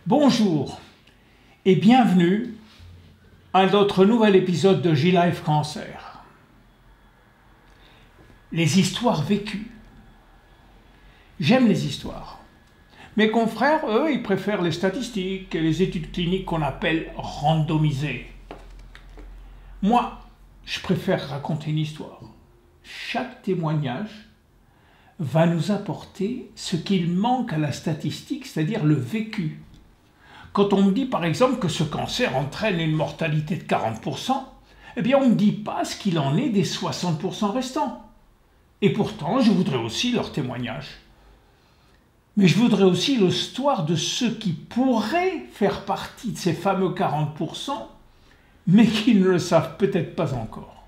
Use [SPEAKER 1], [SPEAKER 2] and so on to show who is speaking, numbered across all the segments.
[SPEAKER 1] Bonjour et bienvenue à notre nouvel épisode de J-Life Cancer. Les histoires vécues. J'aime les histoires. Mes confrères, eux, ils préfèrent les statistiques et les études cliniques qu'on appelle randomisées. Moi, je préfère raconter une histoire. Chaque témoignage va nous apporter ce qu'il manque à la statistique, c'est-à-dire le vécu. Quand on me dit par exemple que ce cancer entraîne une mortalité de 40%, eh bien on ne me dit pas ce qu'il en est des 60% restants. Et pourtant, je voudrais aussi leur témoignage. Mais je voudrais aussi l'histoire de ceux qui pourraient faire partie de ces fameux 40%, mais qui ne le savent peut-être pas encore.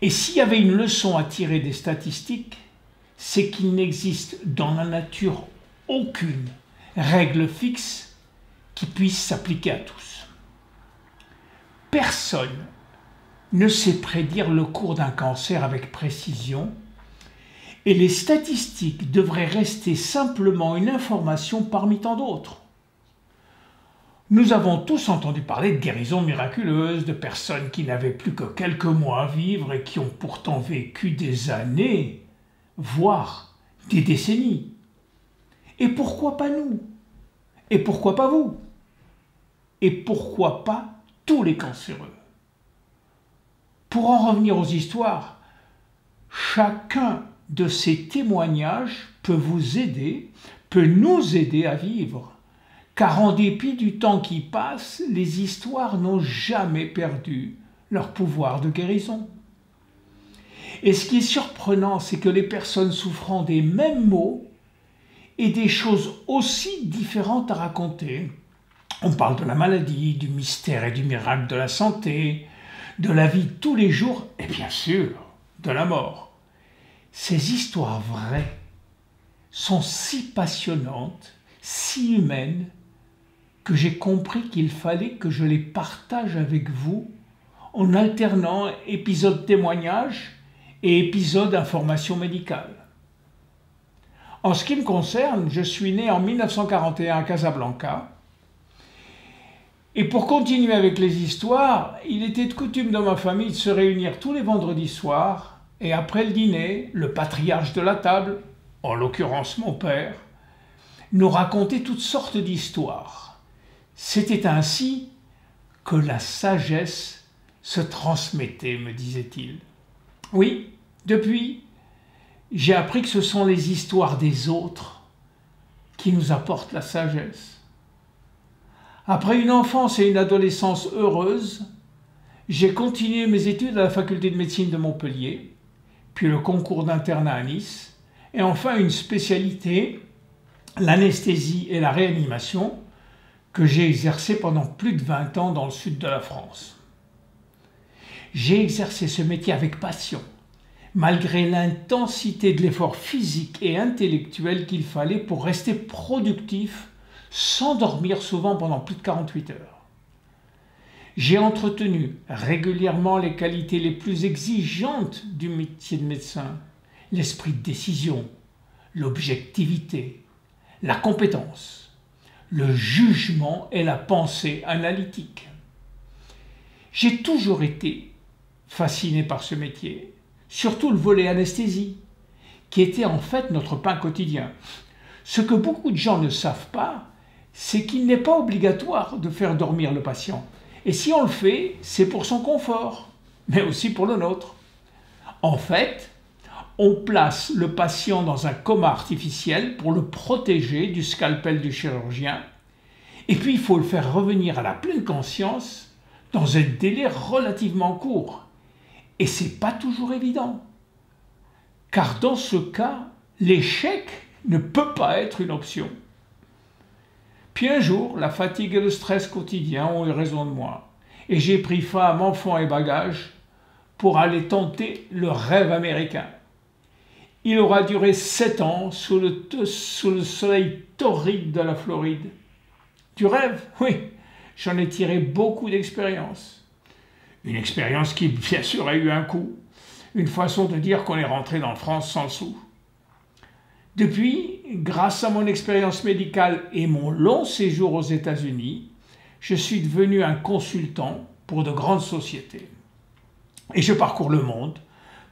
[SPEAKER 1] Et s'il y avait une leçon à tirer des statistiques, c'est qu'il n'existe dans la nature aucune règle fixe qui puisse s'appliquer à tous. Personne ne sait prédire le cours d'un cancer avec précision et les statistiques devraient rester simplement une information parmi tant d'autres. Nous avons tous entendu parler de guérisons miraculeuses, de personnes qui n'avaient plus que quelques mois à vivre et qui ont pourtant vécu des années, voire des décennies. Et pourquoi pas nous? Et pourquoi pas vous? Et pourquoi pas tous les cancéreux? Pour en revenir aux histoires, chacun de ces témoignages peut vous aider, peut nous aider à vivre. Car en dépit du temps qui passe, les histoires n'ont jamais perdu leur pouvoir de guérison. Et ce qui est surprenant, c'est que les personnes souffrant des mêmes maux aient des choses aussi différentes à raconter. On parle de la maladie, du mystère et du miracle de la santé, de la vie de tous les jours et bien sûr de la mort. Ces histoires vraies sont si passionnantes, si humaines, que j'ai compris qu'il fallait que je les partage avec vous en alternant épisodes témoignages et épisodes information médicale. En ce qui me concerne, je suis né en 1941 à Casablanca. Et pour continuer avec les histoires, il était de coutume dans ma famille de se réunir tous les vendredis soirs et après le dîner, le patriarche de la table, en l'occurrence mon père, nous racontait toutes sortes d'histoires. C'était ainsi que la sagesse se transmettait, me disait-il. Oui, depuis, j'ai appris que ce sont les histoires des autres qui nous apportent la sagesse. Après une enfance et une adolescence heureuses, j'ai continué mes études à la faculté de médecine de Montpellier, puis le concours d'internat à Nice, et enfin une spécialité, l'anesthésie et la réanimation, que j'ai exercée pendant plus de 20 ans dans le sud de la France. J'ai exercé ce métier avec passion, malgré l'intensité de l'effort physique et intellectuel qu'il fallait pour rester productif sans dormir souvent pendant plus de 48 heures. J'ai entretenu régulièrement les qualités les plus exigeantes du métier de médecin, l'esprit de décision, l'objectivité, la compétence, le jugement et la pensée analytique. J'ai toujours été fasciné par ce métier, surtout le volet anesthésie, qui était en fait notre pain quotidien. Ce que beaucoup de gens ne savent pas, c'est qu'il n'est pas obligatoire de faire dormir le patient. Et si on le fait, c'est pour son confort, mais aussi pour le nôtre. En fait, on place le patient dans un coma artificiel pour le protéger du scalpel du chirurgien, et puis il faut le faire revenir à la pleine conscience dans un délai relativement court. Et ce n'est pas toujours évident, car dans ce cas, l'échec ne peut pas être une option. Puis un jour, la fatigue et le stress quotidien ont eu raison de moi, et j'ai pris femme, enfants et bagages pour aller tenter le rêve américain. Il aura duré 7 ans sous le soleil torride de la Floride. Du rêve, oui, j'en ai tiré beaucoup d'expérience. Une expérience qui, bien sûr, a eu un coût. Une façon de dire qu'on est rentré dans France sans sou. Depuis, grâce à mon expérience médicale et mon long séjour aux États-Unis, je suis devenu un consultant pour de grandes sociétés. Et je parcours le monde,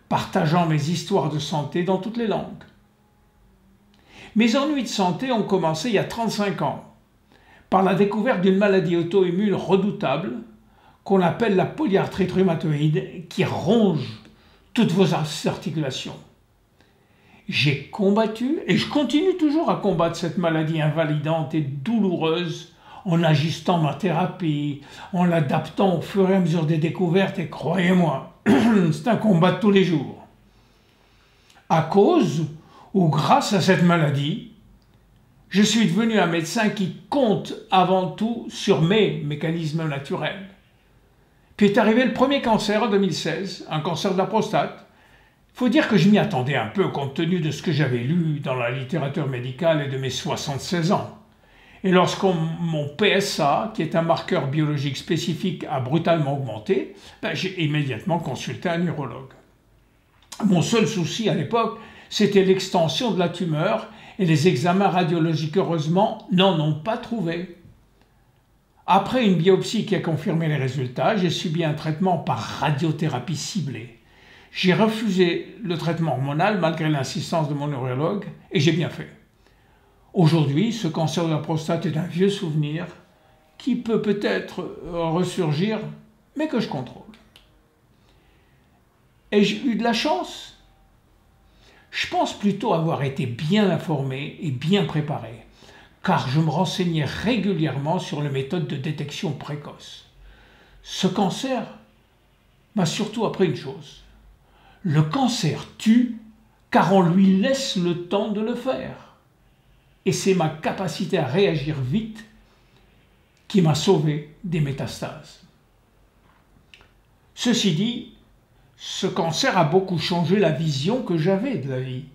[SPEAKER 1] partageant mes histoires de santé dans toutes les langues. Mes ennuis de santé ont commencé il y a 35 ans, par la découverte d'une maladie auto-immune redoutable qu'on appelle la polyarthrite rhumatoïde qui ronge toutes vos articulations. J'ai combattu et je continue toujours à combattre cette maladie invalidante et douloureuse en ajustant ma thérapie, en l'adaptant au fur et à mesure des découvertes et croyez-moi, c'est un combat de tous les jours. À cause ou grâce à cette maladie, je suis devenu un médecin qui compte avant tout sur mes mécanismes naturels. Puis est arrivé le premier cancer en 2016, un cancer de la prostate. Il faut dire que je m'y attendais un peu compte tenu de ce que j'avais lu dans la littérature médicale et de mes 76 ans. Et lorsque mon PSA, qui est un marqueur biologique spécifique, a brutalement augmenté, j'ai immédiatement consulté un neurologue. Mon seul souci à l'époque, c'était l'extension de la tumeur et les examens radiologiques, heureusement, n'en ont pas trouvé. Après une biopsie qui a confirmé les résultats, j'ai subi un traitement par radiothérapie ciblée. J'ai refusé le traitement hormonal malgré l'insistance de mon neurologue et j'ai bien fait. Aujourd'hui, ce cancer de la prostate est un vieux souvenir qui peut peut-être ressurgir, mais que je contrôle. Ai-je eu de la chance ? Je pense plutôt avoir été bien informé et bien préparé, car je me renseignais régulièrement sur les méthodes de détection précoce. Ce cancer m'a surtout appris une chose. Le cancer tue car on lui laisse le temps de le faire. Et c'est ma capacité à réagir vite qui m'a sauvé des métastases. Ceci dit, ce cancer a beaucoup changé la vision que j'avais de la vie.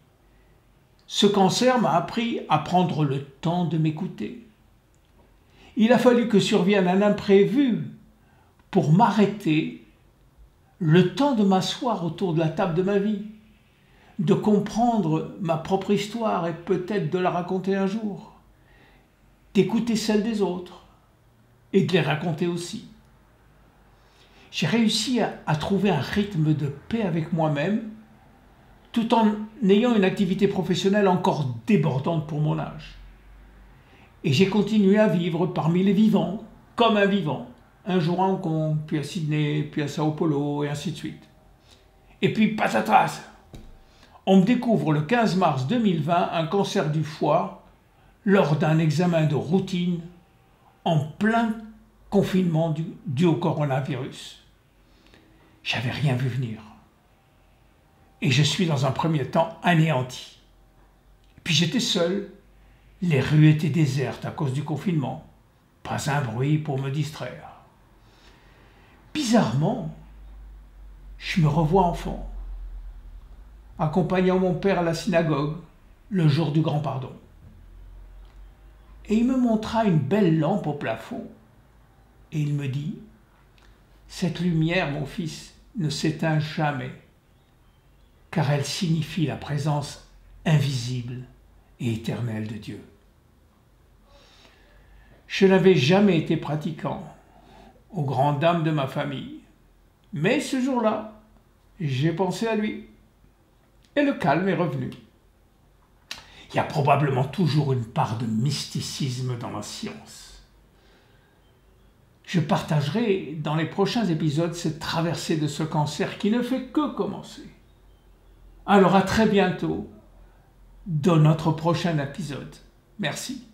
[SPEAKER 1] Ce cancer m'a appris à prendre le temps de m'écouter. Il a fallu que survienne un imprévu pour m'arrêter, le temps de m'asseoir autour de la table de ma vie, de comprendre ma propre histoire et peut-être de la raconter un jour, d'écouter celle des autres et de les raconter aussi. J'ai réussi à trouver un rythme de paix avec moi-même tout en ayant une activité professionnelle encore débordante pour mon âge. Et j'ai continué à vivre parmi les vivants, comme un vivant, un jour à Hong Kong, puis à Sydney, puis à Sao Paulo, et ainsi de suite. Et puis, patatras, on me découvre le 15 mars 2020 un cancer du foie lors d'un examen de routine en plein confinement dû au coronavirus. J'avais rien vu venir. Et je suis dans un premier temps anéanti. Puis j'étais seul. Les rues étaient désertes à cause du confinement. Pas un bruit pour me distraire. Bizarrement, je me revois enfant, accompagnant mon père à la synagogue le jour du grand pardon. Et il me montra une belle lampe au plafond. Et il me dit, « Cette lumière, mon fils, ne s'éteint jamais, car elle signifie la présence invisible et éternelle de Dieu. » Je n'avais jamais été pratiquant, aux grandes dames de ma famille, mais ce jour-là, j'ai pensé à lui, et le calme est revenu. Il y a probablement toujours une part de mysticisme dans la science. Je partagerai dans les prochains épisodes cette traversée de ce cancer qui ne fait que commencer. Alors à très bientôt dans notre prochain épisode. Merci.